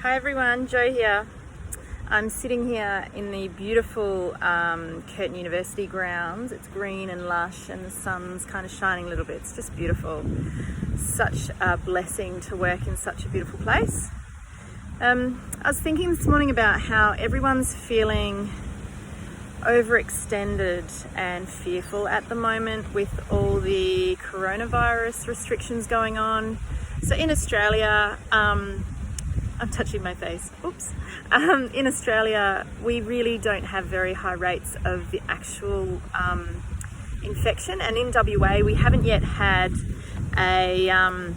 Hi everyone, Jo here. I'm sitting here in the beautiful Curtin University grounds. It's green and lush and the sun's kind of shining a little bit. It's just beautiful. Such a blessing to work in such a beautiful place. I was thinking this morning about how everyone's feeling overextended and fearful at the moment with all the coronavirus restrictions going on. So in Australia, I'm touching my face. Oops. In Australia, we really don't have very high rates of the actual infection, and in WA, we haven't yet had a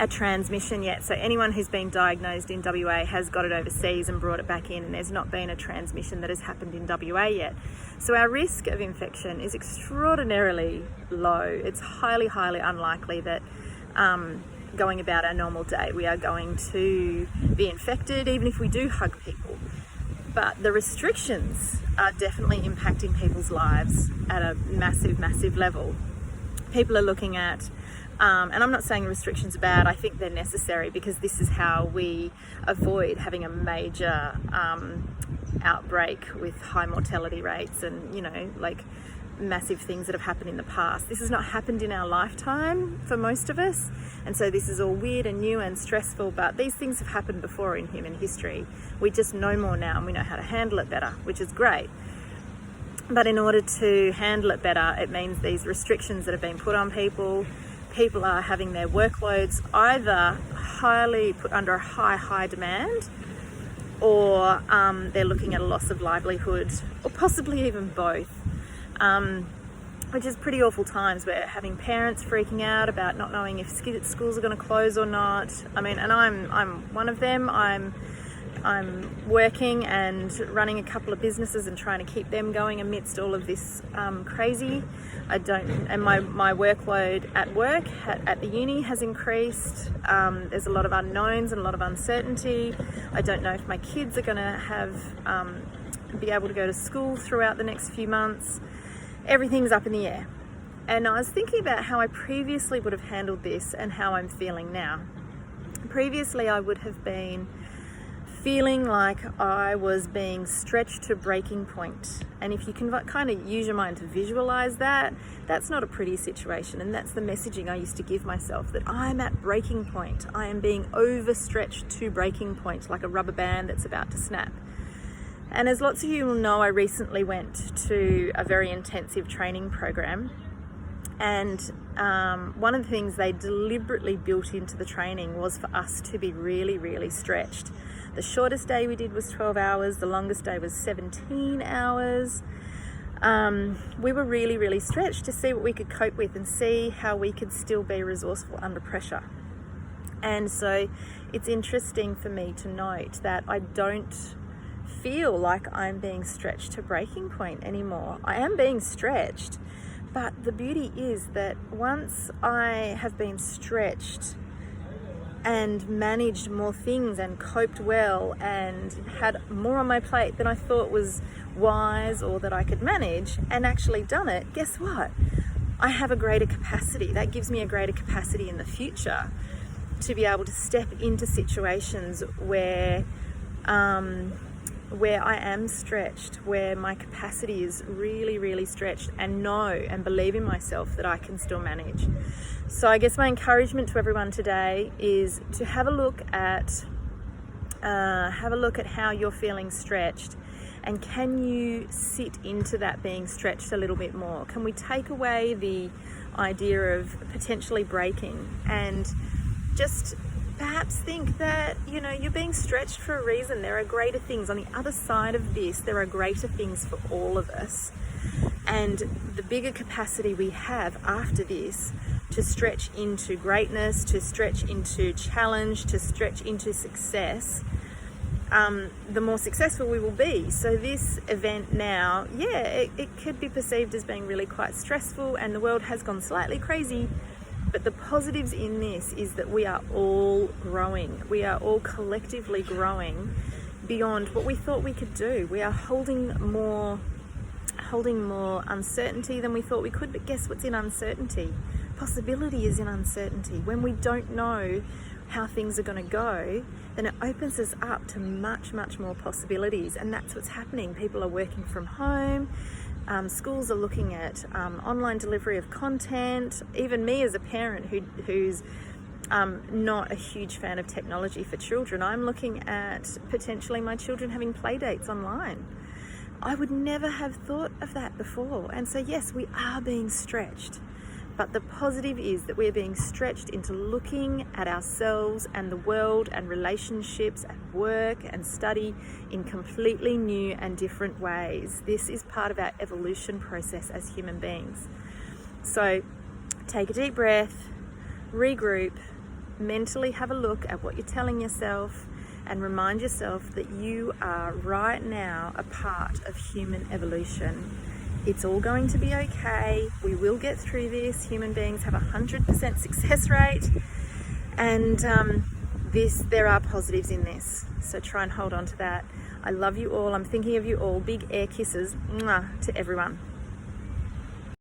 transmission yet. So anyone who's been diagnosed in WA has got it overseas and brought it back in, and there's not been a transmission that has happened in WA yet. So our risk of infection is extraordinarily low. It's highly, highly unlikely that going about our normal day we are going to be infected, even if we do hug people. But the restrictions are definitely impacting people's lives at a massive, massive level. People are looking at, and I'm not saying restrictions are bad, I think they're necessary because this is how we avoid having a major outbreak with high mortality rates and, like massive things that have happened in the past. This has not happened in our lifetime for most of us, and so this is all weird and new and stressful, but these things have happened before in human history. We just know more now and we know how to handle it better, which is great. But in order to handle it better, it means these restrictions that have been put on people are having their workloads either highly put under a high demand, or they're looking at a loss of livelihood, or possibly even both. Which is pretty awful times. We're having parents freaking out about not knowing if schools are going to close or not. I mean, and I'm one of them. I'm working and running a couple of businesses and trying to keep them going amidst all of this crazy. And my workload at work at the uni has increased. There's a lot of unknowns and a lot of uncertainty. I don't know if my kids are going to be able to go to school throughout the next few months. Everything's up in the air. And I was thinking about how I previously would have handled this and how I'm feeling now. Previously, I would have been feeling like I was being stretched to breaking point. And if you can kind of use your mind to visualize that, that's not a pretty situation. And that's the messaging I used to give myself, that I'm at breaking point. I am being overstretched to breaking point, like a rubber band that's about to snap. And as lots of you will know, I recently went to a very intensive training program, and one of the things they deliberately built into the training was for us to be really, really stretched. The shortest day we did was 12 hours, the longest day was 17 hours. We were really, really stretched to see what we could cope with and see how we could still be resourceful under pressure. And so it's interesting for me to note that I don't feel like I'm being stretched to breaking point anymore. I am being stretched, but the beauty is that once I have been stretched and managed more things and coped well and had more on my plate than I thought was wise or that I could manage, and actually done it, guess what? I have a greater capacity. That gives me a greater capacity in the future to be able to step into situations where I am stretched, where my capacity is really, really stretched, and know and believe in myself that I can still manage. So I guess my encouragement to everyone today is to have a look at how you're feeling stretched, and can you sit into that being stretched a little bit more? Can we take away the idea of potentially breaking and just perhaps think that, you're being stretched for a reason. There are greater things. On the other side of this, there are greater things for all of us. And the bigger capacity we have after this to stretch into greatness, to stretch into challenge, to stretch into success, the more successful we will be. So this event now, it could be perceived as being really quite stressful, and the world has gone slightly crazy. But the positives in this is that we are all growing. We are all collectively growing beyond what we thought we could do. We are holding more uncertainty than we thought we could. But guess what's in uncertainty? Possibility is in uncertainty. When we don't know how things are going to go, then it opens us up to much, much more possibilities. And that's what's happening. People are working from home. Schools are looking at online delivery of content. Even me as a parent who's not a huge fan of technology for children, I'm looking at potentially my children having play dates online. I would never have thought of that before. And so yes, we are being stretched. But the positive is that we're being stretched into looking at ourselves and the world and relationships and work and study in completely new and different ways. This is part of our evolution process as human beings. So take a deep breath, regroup, mentally have a look at what you're telling yourself, and remind yourself that you are right now a part of human evolution. It's all going to be okay. We will get through this. Human beings have 100% success rate, and there are positives in this. So try and hold on to that. I love you all. I'm thinking of you all. Big air kisses, mwah, to everyone.